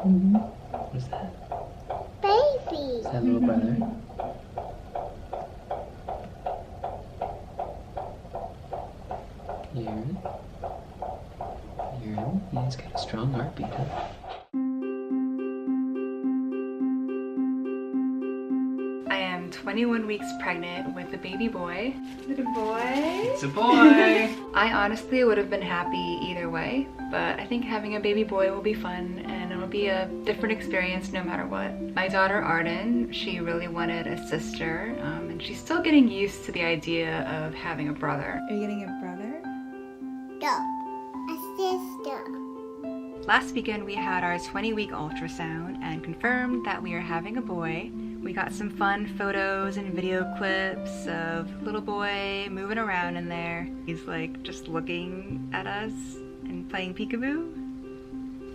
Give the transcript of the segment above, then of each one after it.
What's that? Baby. Is that little brother? You hear him? You hear him? He's got a strong heartbeat, huh? I am 21 weeks pregnant with a baby boy. Is it a boy? It's a boy! I honestly would have been happy either way, but I think having a baby boy will be fun and it'll be a different experience no matter what. My daughter Arden, she really wanted a sister, and she's still getting used to the idea of having a brother. Are you getting a brother? No. A sister. Last weekend we had our 20-week ultrasound and confirmed that we are having a boy. We got some fun photos and video clips of little boy moving around in there. He's like just looking at us and playing peekaboo.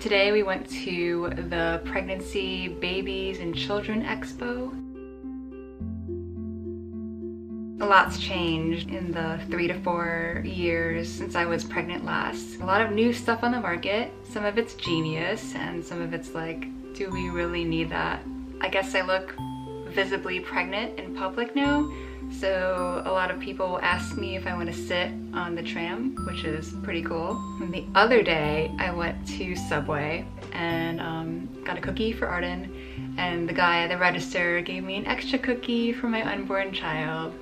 Today we went to the Pregnancy, Babies and Children Expo. A lot's changed in the 3 to 4 years since I was pregnant last. A lot of new stuff on the market. Some of it's genius and some of it's like, do we really need that? I guess I look visibly pregnant in public now, so a lot of people ask me if I want to sit on the tram, which is pretty cool. And the other day I went to Subway and got a cookie for Arden, and the guy at the register gave me an extra cookie for my unborn child.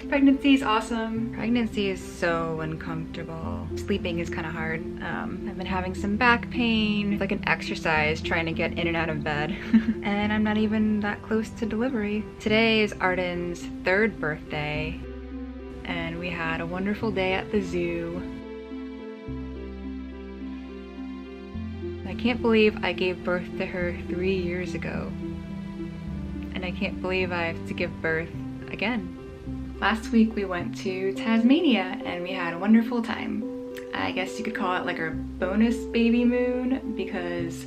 Pregnancy is awesome. Pregnancy is so uncomfortable. Sleeping is kind of hard. I've been having some back pain. It's like an exercise trying to get in and out of bed. And I'm not even that close to delivery. Today is Arden's 3rd birthday, and we had a wonderful day at the zoo. I can't believe I gave birth to her 3 years ago. And I can't believe I have to give birth again. Last week we went to Tasmania and we had a wonderful time. I guess you could call it like our bonus baby moon, because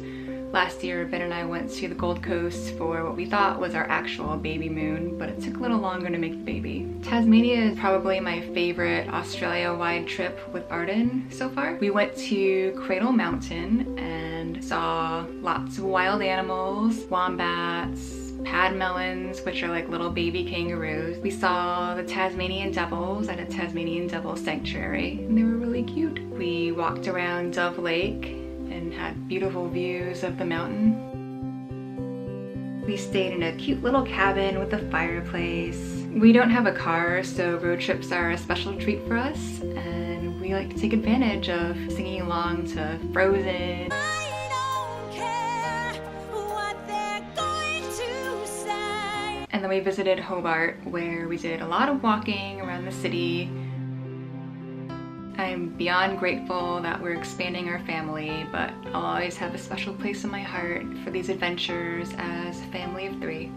last year Ben and I went to the Gold Coast for what we thought was our actual baby moon, but it took a little longer to make the baby. Tasmania is probably my favorite Australia-wide trip with Arden so far. We went to Cradle Mountain and saw lots of wild animals, wombats, padmelons, which are like little baby kangaroos. We saw the Tasmanian devils at a Tasmanian devil sanctuary, and they were really cute. We walked around Dove Lake and had beautiful views of the mountain. We stayed in a cute little cabin with a fireplace. We don't have a car, so road trips are a special treat for us, and we like to take advantage of singing along to Frozen. And then we visited Hobart, where we did a lot of walking around the city. I'm beyond grateful that we're expanding our family, but I'll always have a special place in my heart for these adventures as a family of 3.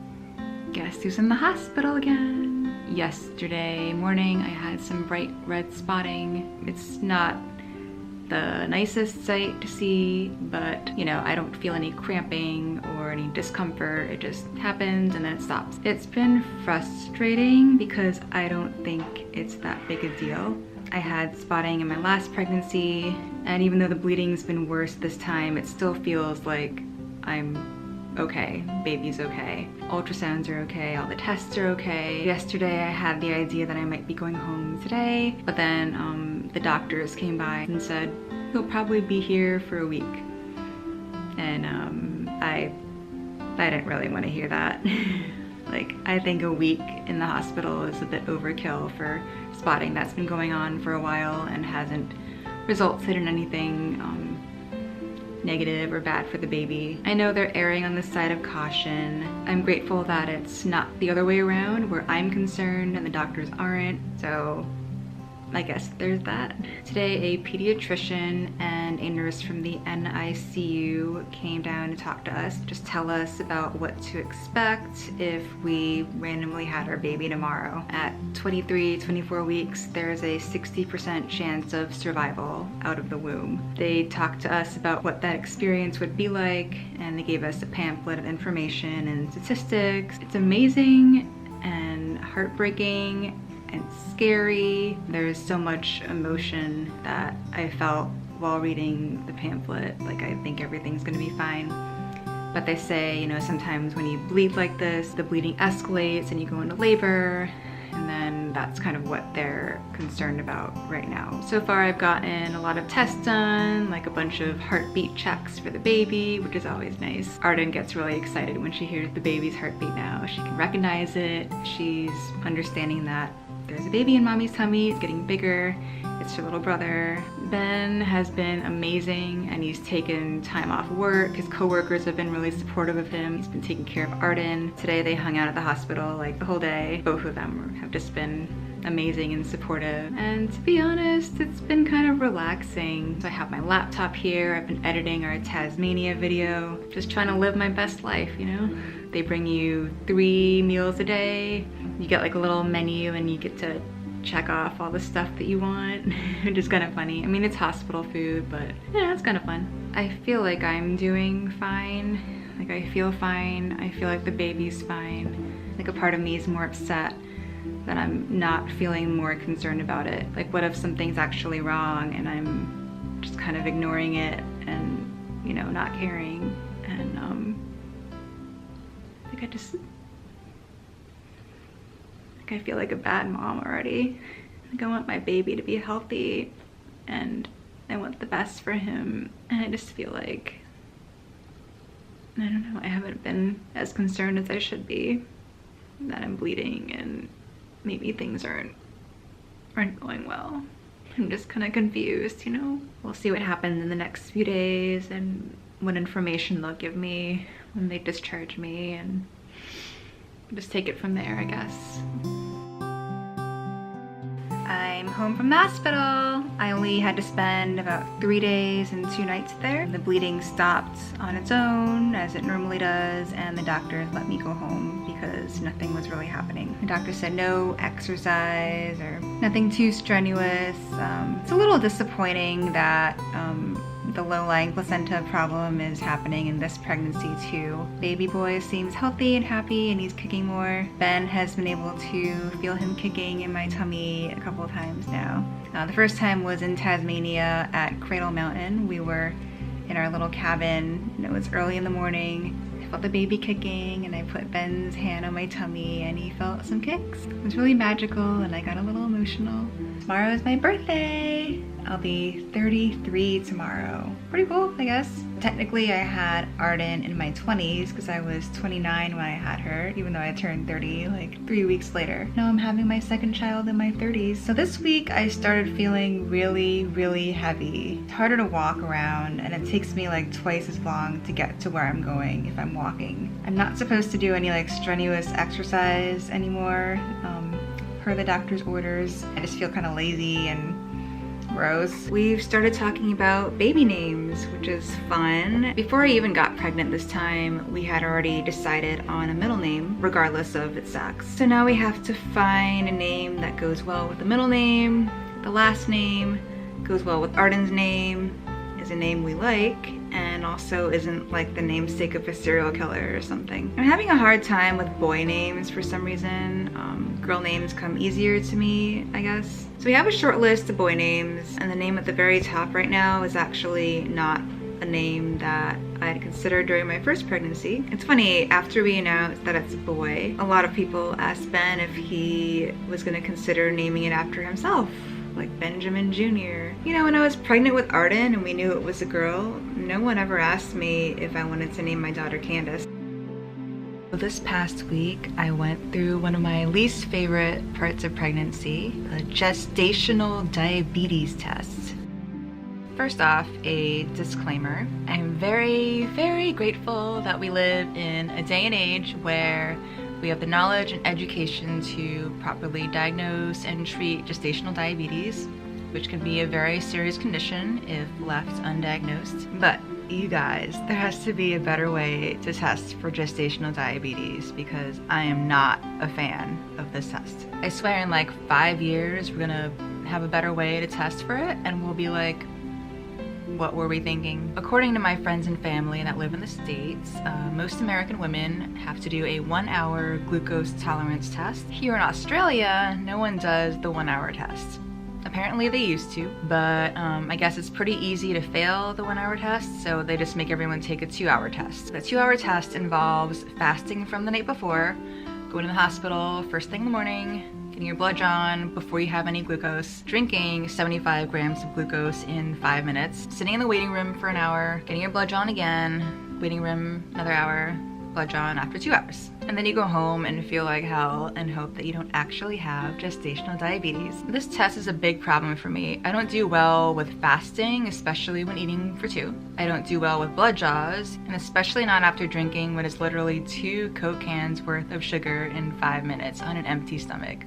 Guess who's in the hospital again? Yesterday morning I had some bright red spotting. It's not the nicest sight to see, but you know, I don't feel any cramping or any discomfort. It just happens and then it stops. It's been frustrating because I don't think it's that big a deal. I had spotting in my last pregnancy, and even though the bleeding's been worse this time, it still feels like I'm okay, baby's okay. Ultrasounds are okay, all the tests are okay. Yesterday I had the idea that I might be going home today, but then the doctors came by and said, he'll probably be here for a week. And I didn't really want to hear that. Like, I think a week in the hospital is a bit overkill for spotting that's been going on for a while and hasn't resulted in anything negative or bad for the baby. I know they're erring on the side of caution. I'm grateful that it's not the other way around, where I'm concerned and the doctors aren't, so I guess there's that. Today a pediatrician and a nurse from the NICU came down to talk to us, just tell us about what to expect if we randomly had our baby tomorrow. At 23, 24 weeks, there's a 60% chance of survival out of the womb. They talked to us about what that experience would be like, and they gave us a pamphlet of information and statistics. It's amazing and heartbreaking and scary. There's so much emotion that I felt while reading the pamphlet. Like, I think everything's gonna be fine. But they say, you know, sometimes when you bleed like this, the bleeding escalates and you go into labor, and then that's kind of what they're concerned about right now. So far I've gotten a lot of tests done, like a bunch of heartbeat checks for the baby, which is always nice. Arden gets really excited when she hears the baby's heartbeat now. She can recognize it. She's understanding that there's a baby in mommy's tummy, it's getting bigger. It's her little brother. Ben has been amazing, and he's taken time off work. His coworkers have been really supportive of him. He's been taking care of Arden. Today they hung out at the hospital like the whole day. Both of them have just been amazing and supportive. And to be honest, it's been kind of relaxing. So I have my laptop here. I've been editing our Tasmania video. Just trying to live my best life, you know? They bring you 3 meals a day. You get like a little menu and you get to check off all the stuff that you want, which is kind of funny. I mean, it's hospital food, but yeah, it's kind of fun. I feel like I'm doing fine. Like, I feel fine. I feel like the baby's fine. Like, a part of me is more upset that I'm not feeling more concerned about it. Like, what if something's actually wrong and I'm just kind of ignoring it and, you know, not caring? And I feel like a bad mom already. Like, I want my baby to be healthy and I want the best for him. And I just feel like, I don't know, I haven't been as concerned as I should be that I'm bleeding and maybe things aren't going well. I'm just kind of confused, you know? We'll see what happens in the next few days and what information they'll give me when they discharge me, and just take it from there, I guess. I'm home from the hospital. I only had to spend about 3 days and 2 nights there. The bleeding stopped on its own, as it normally does, and the doctors let me go home because nothing was really happening. The doctor said no exercise or nothing too strenuous. It's a little disappointing that the low-lying placenta problem is happening in this pregnancy too. Baby boy seems healthy and happy and he's kicking more. Ben has been able to feel him kicking in my tummy a couple of times now. The first time was in Tasmania at Cradle Mountain. We were in our little cabin and it was early in the morning. I felt the baby kicking and I put Ben's hand on my tummy and he felt some kicks. It was really magical and I got a little emotional. Tomorrow is my birthday. I'll be 33 tomorrow. Pretty cool, I guess. Technically, I had Arden in my 20s because I was 29 when I had her, even though I turned 30 like 3 weeks later. Now I'm having my second child in my 30s. So this week I started feeling really, really heavy. It's harder to walk around and it takes me like twice as long to get to where I'm going if I'm walking. I'm not supposed to do any like strenuous exercise anymore, per the doctor's orders. I just feel kind of lazy and gross. We've started talking about baby names, which is fun. Before I even got pregnant this time, we had already decided on a middle name, regardless of its sex. So now we have to find a name that goes well with the middle name, the last name, goes well with Arden's name, is a name we like, and also isn't like the namesake of a serial killer or something. I'm having a hard time with boy names for some reason. Girl names come easier to me, I guess. So we have a short list of boy names, and the name at the very top right now is actually not a name that I had considered during my first pregnancy. It's funny, after we announced that it's a boy, a lot of people asked Ben if he was gonna consider naming it after himself, like Benjamin Jr. You know, when I was pregnant with Arden and we knew it was a girl, no one ever asked me if I wanted to name my daughter Candace. This past week, I went through one of my least favorite parts of pregnancy, the gestational diabetes test. First off, a disclaimer. I'm very, very grateful that we live in a day and age where we have the knowledge and education to properly diagnose and treat gestational diabetes, which can be a very serious condition if left undiagnosed. But you guys, there has to be a better way to test for gestational diabetes because I am not a fan of this test. I swear in like 5 years, we're gonna have a better way to test for it and we'll be like, what were we thinking? According to my friends and family that live in the States, most American women have to do a 1-hour glucose tolerance test. Here in Australia, no one does the 1-hour test. Apparently they used to, but I guess it's pretty easy to fail the 1 hour test, so they just make everyone take a 2-hour test. The 2-hour test involves fasting from the night before, going to the hospital first thing in the morning, getting your blood drawn before you have any glucose, drinking 75 grams of glucose in 5 minutes, sitting in the waiting room for an hour, getting your blood drawn again, waiting room another hour, blood drawn after 2 hours. And then you go home and feel like hell and hope that you don't actually have gestational diabetes. This test is a big problem for me. I don't do well with fasting, especially when eating for 2. I don't do well with blood draws, and especially not after drinking what is literally 2 Coke cans worth of sugar in 5 minutes on an empty stomach.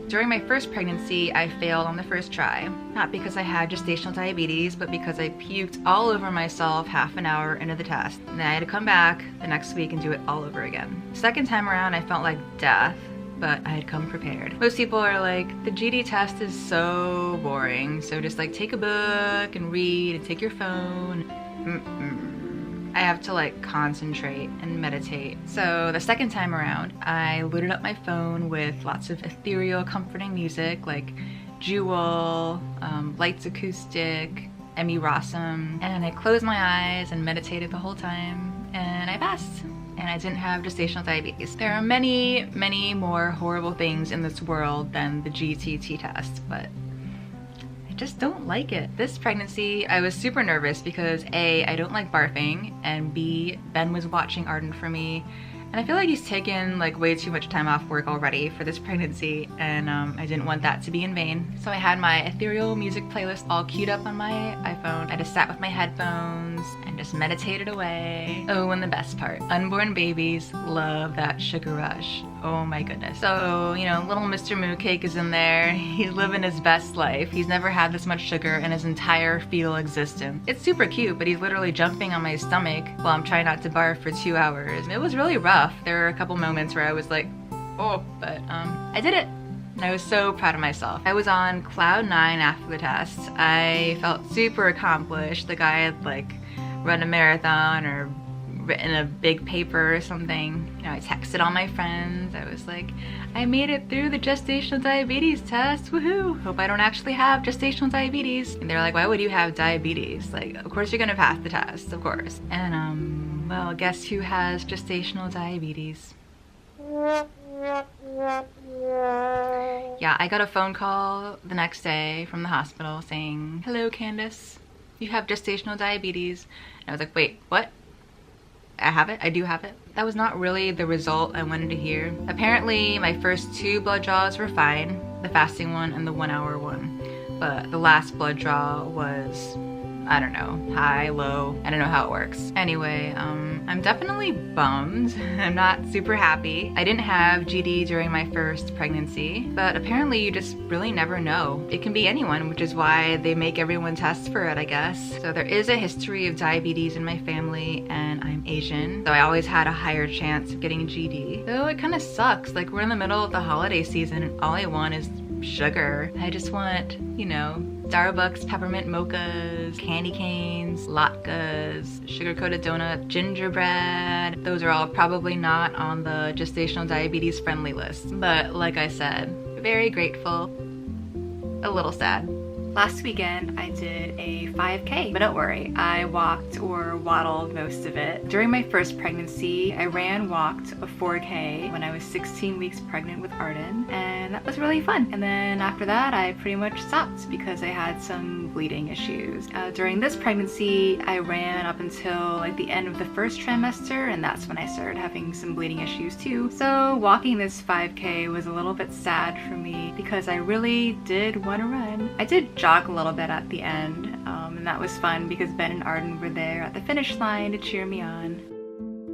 During my first pregnancy, I failed on the first try. Not because I had gestational diabetes, but because I puked all over myself half an hour into the test. And then I had to come back the next week and do it all over again. Second time around, I felt like death, but I had come prepared. Most people are like, the GD test is so boring, so just like take a book and read and take your phone. I have to like concentrate and meditate. So the second time around, I loaded up my phone with lots of ethereal, comforting music like Jewel, Lights Acoustic, Emmy Rossum, and I closed my eyes and meditated the whole time, and I passed. And I didn't have gestational diabetes. There are many, many more horrible things in this world than the GTT test, but I just don't like it. This pregnancy, I was super nervous because A, I don't like barfing, and B, Ben was watching Arden for me, and I feel like he's taken like way too much time off work already for this pregnancy, and I didn't want that to be in vain. So I had my ethereal music playlist all queued up on my iPhone. I just sat with my headphones and just meditated away. Oh, and the best part, unborn babies love that sugar rush. Oh my goodness. So, you know, little Mr. Mooncake is in there. He's living his best life. He's never had this much sugar in his entire fetal existence. It's super cute, but he's literally jumping on my stomach while I'm trying not to barf for 2 hours. It was really rough. There were a couple moments where I was like, oh, but I did it. And I was so proud of myself. I was on cloud 9 after the test. I felt super accomplished. The guy had like run a marathon or written a big paper or something. You know, I texted all my friends. I was like, I made it through the gestational diabetes test, woohoo! Hope I don't actually have gestational diabetes. And they're like, why would you have diabetes? Like, of course you're gonna pass the test, of course. And well, guess who has gestational diabetes? Yeah, I got a phone call the next day from the hospital saying, hello Candace, you have gestational diabetes. And I was like, wait, what? I have it? I do have it? That was not really the result I wanted to hear. Apparently my first 2 blood draws were fine, the fasting one and the 1 hour one. But the last blood draw was, I don't know, high, low, I don't know how it works. Anyway, I'm definitely bummed. I'm not super happy. I didn't have GD during my first pregnancy, but apparently you just really never know. It can be anyone, which is why they make everyone test for it, I guess. So there is a history of diabetes in my family, and I'm Asian, so I always had a higher chance of getting GD. So it kind of sucks. Like, we're in the middle of the holiday season and all I want is sugar. I just want, you know, Starbucks peppermint mochas, candy canes, latkes, sugar-coated donut, gingerbread. Those are all probably not on the gestational diabetes friendly list. But like I said, very grateful, a little sad. Last weekend I did a 5K, but don't worry, I walked or waddled most of it. During my first pregnancy, I walked a 4K when I was 16 weeks pregnant with Arden, and that was really fun. And then after that, I pretty much stopped because I had some bleeding issues. During this pregnancy, I ran up until like the end of the first trimester, and that's when I started having some bleeding issues too. So walking this 5K was a little bit sad for me because I really did want to run. I did jog a little bit at the end, and that was fun because Ben and Arden were there at the finish line to cheer me on.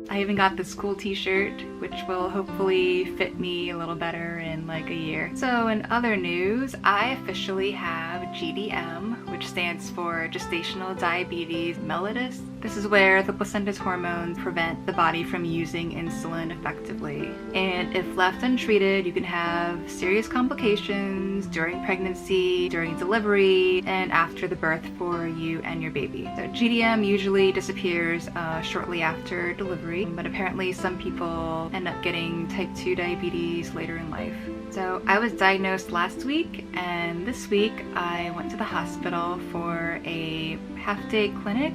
I even got this cool t-shirt, which will hopefully fit me a little better in like a year. So in other news, I officially have GDM, which stands for gestational diabetes mellitus. This is where the placenta's hormones prevent the body from using insulin effectively. And if left untreated, you can have serious complications during pregnancy, during delivery, and after the birth for you and your baby. So GDM usually disappears shortly after delivery, but apparently some people end up getting type 2 diabetes later in life. So I was diagnosed last week, and this week I went to the hospital for a half-day clinic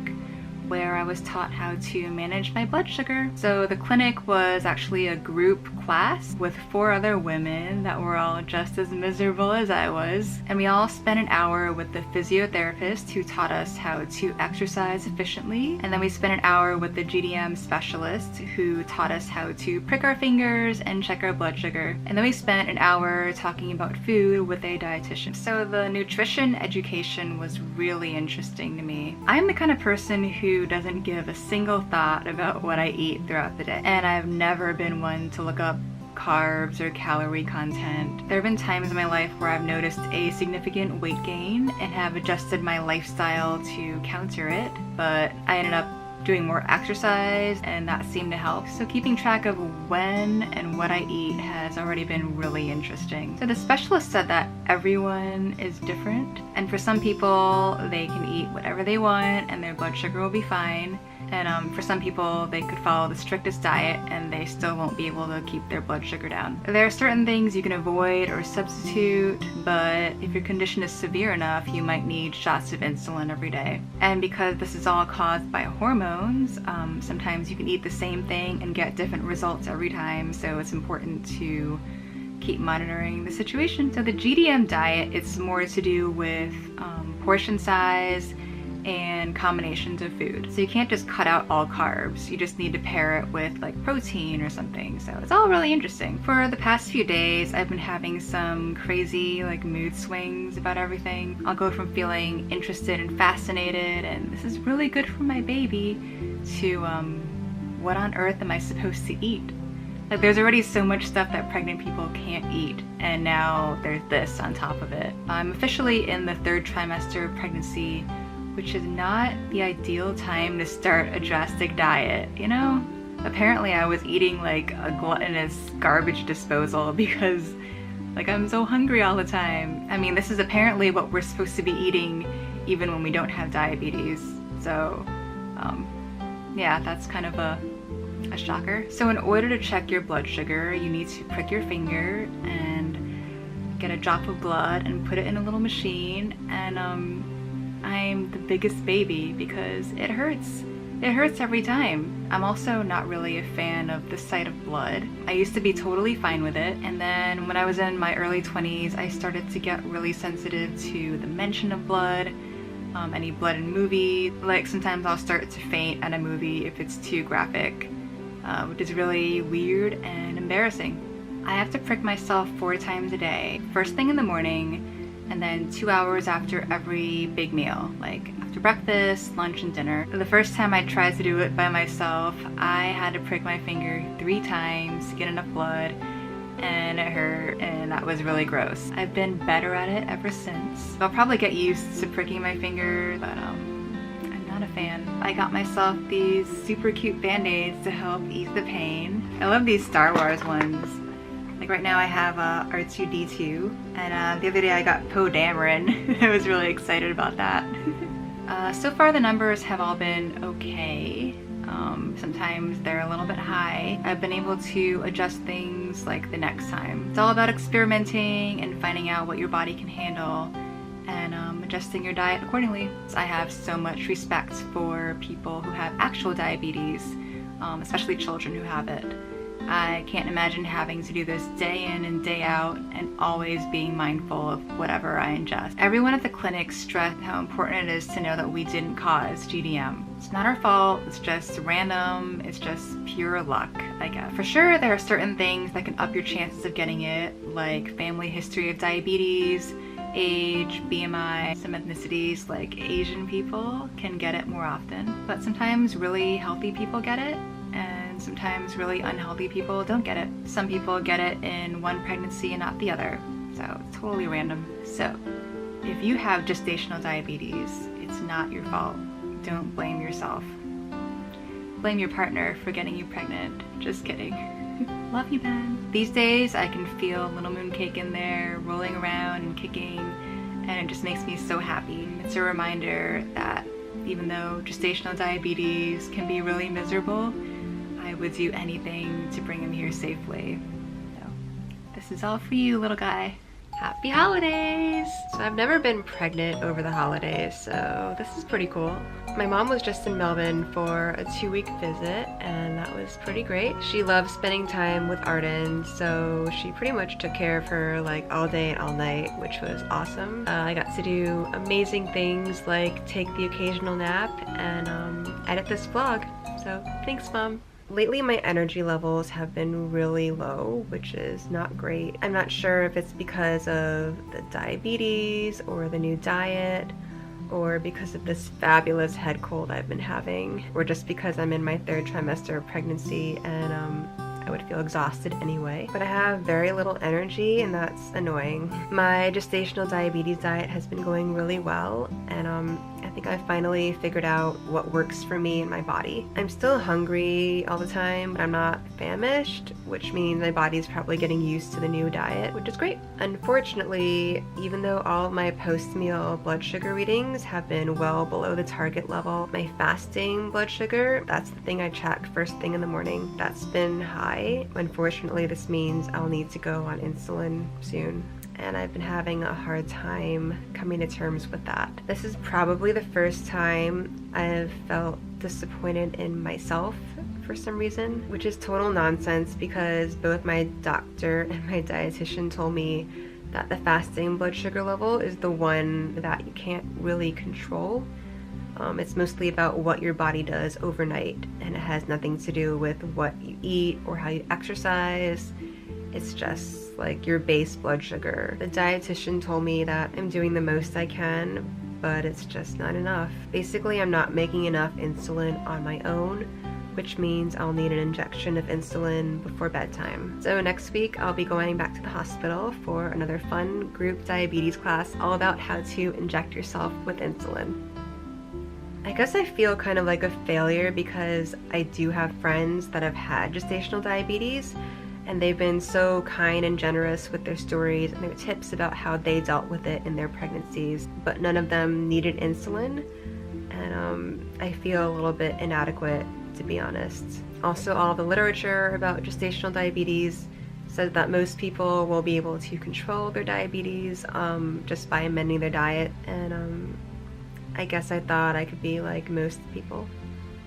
where I was taught how to manage my blood sugar. So the clinic was actually a group class with 4 other women that were all just as miserable as I was. And we all spent an hour with the physiotherapist who taught us how to exercise efficiently. And then we spent an hour with the GDM specialist who taught us how to prick our fingers and check our blood sugar. And then we spent an hour talking about food with a dietitian. So the nutrition education was really interesting to me. I'm the kind of person who doesn't give a single thought about what I eat throughout the day. And I've never been one to look up carbs or calorie content. There have been times in my life where I've noticed a significant weight gain and have adjusted my lifestyle to counter it, but I ended up doing more exercise and that seemed to help. So keeping track of when and what I eat has already been really interesting. So the specialist said that everyone is different, and for some people they can eat whatever they want and their blood sugar will be fine. And for some people, they could follow the strictest diet and they still won't be able to keep their blood sugar down. There are certain things you can avoid or substitute, but if your condition is severe enough, you might need shots of insulin every day. And because this is all caused by hormones, sometimes you can eat the same thing and get different results every time, so it's important to keep monitoring the situation. So the GDM diet, it's more to do with portion size and combinations of food. So you can't just cut out all carbs. You just need to pair it with like protein or something. So it's all really interesting. For the past few days, I've been having some crazy like mood swings about everything. I'll go from feeling interested and fascinated and this is really good for my baby to what on earth am I supposed to eat? Like there's already so much stuff that pregnant people can't eat, and now there's this on top of it. I'm officially in the 3rd trimester of pregnancy, which is not the ideal time to start a drastic diet, you know? Apparently I was eating like a gluttonous garbage disposal because like I'm so hungry all the time. I mean, this is apparently what we're supposed to be eating even when we don't have diabetes. So, yeah, that's kind of a shocker. So in order to check your blood sugar, you need to prick your finger and get a drop of blood and put it in a little machine, and I'm the biggest baby because it hurts. It hurts every time. I'm also not really a fan of the sight of blood. I used to be totally fine with it, and then when I was in my early 20s, I started to get really sensitive to the mention of blood, any blood in movies. Like sometimes I'll start to faint at a movie if it's too graphic, which is really weird and embarrassing. I have to prick myself 4 times a day, first thing in the morning, and then 2 hours after every big meal, like after breakfast, lunch, and dinner. The first time I tried to do it by myself, I had to prick my finger 3 times to get enough blood, and it hurt, and that was really gross. I've been better at it ever since. I'll probably get used to pricking my finger, but I'm not a fan. I got myself these super cute band-aids to help ease the pain. I love these Star Wars ones. Like right now I have R2-D2, and the other day I got Poe Dameron. I was really excited about that. So far the numbers have all been okay. Sometimes they're a little bit high. I've been able to adjust things like the next time. It's all about experimenting and finding out what your body can handle and adjusting your diet accordingly. I have so much respect for people who have actual diabetes, especially children who have it. I can't imagine having to do this day in and day out and always being mindful of whatever I ingest. Everyone at the clinic stressed how important it is to know that we didn't cause GDM. It's not our fault, it's just random, it's just pure luck, I guess. For sure, there are certain things that can up your chances of getting it, like family history of diabetes, age, BMI. Some ethnicities, like Asian people, can get it more often. But sometimes really healthy people get it, and sometimes really unhealthy people don't get it. Some people get it in one pregnancy and not the other, so it's totally random. So if you have gestational diabetes, it's not your fault. Don't blame yourself. Blame your partner for getting you pregnant. Just kidding. Love you, Ben. These days I can feel little Mooncake in there rolling around and kicking, and it just makes me so happy. It's a reminder that even though gestational diabetes can be really miserable, I would do anything to bring him here safely. So, this This is all for you, little guy. Happy holidays! So I've never been pregnant over the holidays, so this is pretty cool. My mom was just in Melbourne for a 2-week visit, and that was pretty great. She loves spending time with Arden, so she pretty much took care of her like all day and all night, which was awesome. I got to do amazing things like take the occasional nap and edit this vlog. So thanks, Mom. Lately my energy levels have been really low, which is not great. I'm not sure if it's because of the diabetes or the new diet or because of this fabulous head cold I've been having, or just because I'm in my 3rd trimester of pregnancy and I would feel exhausted anyway. But I have very little energy and that's annoying. My gestational diabetes diet has been going really well, and I think I finally figured out what works for me and my body. I'm still hungry all the time, but I'm not famished, which means my body's probably getting used to the new diet, which is great. Unfortunately, even though all of my post-meal blood sugar readings have been well below the target level, my fasting blood sugar, that's the thing I check first thing in the morning, that's been high. Unfortunately, this means I'll need to go on insulin soon, and I've been having a hard time coming to terms with that. This is probably the first time I've felt disappointed in myself for some reason, which is total nonsense because both my doctor and my dietitian told me that the fasting blood sugar level is the one that you can't really control. It's mostly about what your body does overnight, and it has nothing to do with what you eat or how you exercise. It's just like your base blood sugar. The dietitian told me that I'm doing the most I can, but it's just not enough. Basically, I'm not making enough insulin on my own, which means I'll need an injection of insulin before bedtime. So next week, I'll be going back to the hospital for another fun group diabetes class all about how to inject yourself with insulin. I guess I feel kind of like a failure because I do have friends that have had gestational diabetes, and they've been so kind and generous with their stories and their tips about how they dealt with it in their pregnancies, but none of them needed insulin, and I feel a little bit inadequate, to be honest. Also, all the literature about gestational diabetes says that most people will be able to control their diabetes just by amending their diet, and I guess I thought I could be like most people.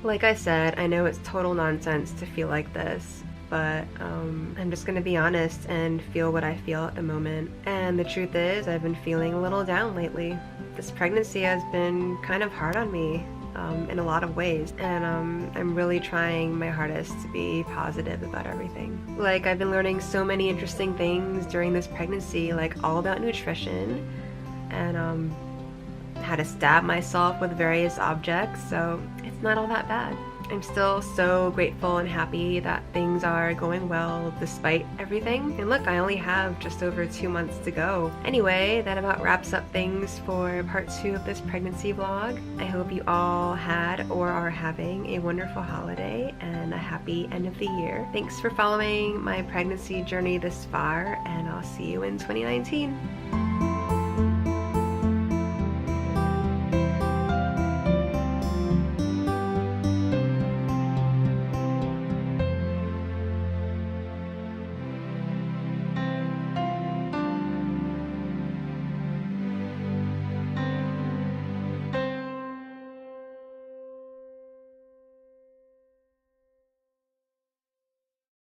Like I said, I know it's total nonsense to feel like this, but I'm just gonna be honest and feel what I feel at the moment. And the truth is, I've been feeling a little down lately. This pregnancy has been kind of hard on me in a lot of ways, and I'm really trying my hardest to be positive about everything. Like, I've been learning so many interesting things during this pregnancy, like all about nutrition, and how to stab myself with various objects, so it's not all that bad. I'm still so grateful and happy that things are going well despite everything. And look, I only have just over 2 months to go. Anyway, that about wraps up things for part 2 of this pregnancy vlog. I hope you all had or are having a wonderful holiday and a happy end of the year. Thanks for following my pregnancy journey this far, and I'll see you in 2019.